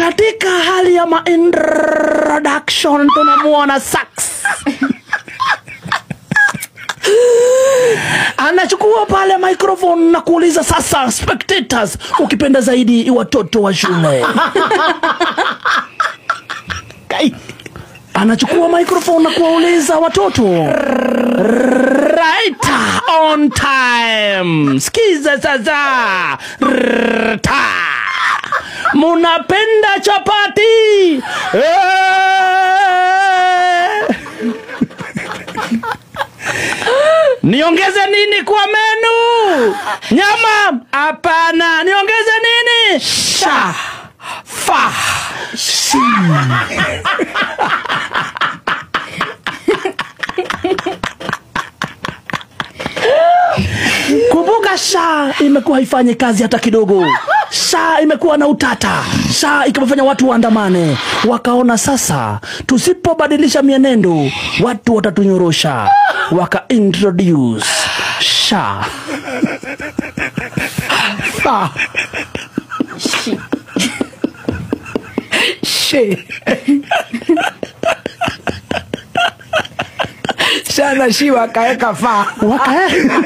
Katika hali ya introduction tunamuona Sax. Anachukua pale microphone na kuuliza sasa spectators, ukipenda zaidi watoto wa shule. Anachukua microphone na kuuliza watoto. Right on time. Sikiza sasa. Munapenda chapati? Niongeze nini kwa menu? Nyama? Hapana. Niongeze nini? Sha fa shi. Kumbuka sha imekuwa haifanyi kazi hata kidogo. Sha imekuwa na utata. Sha ikawafanya watu waandamane. Wakaona sasa tusipobadilisha mienendo watu watatunyorosha. Waka introduce sha fa shi she. Shana shi wakaeka fa. Wakaeka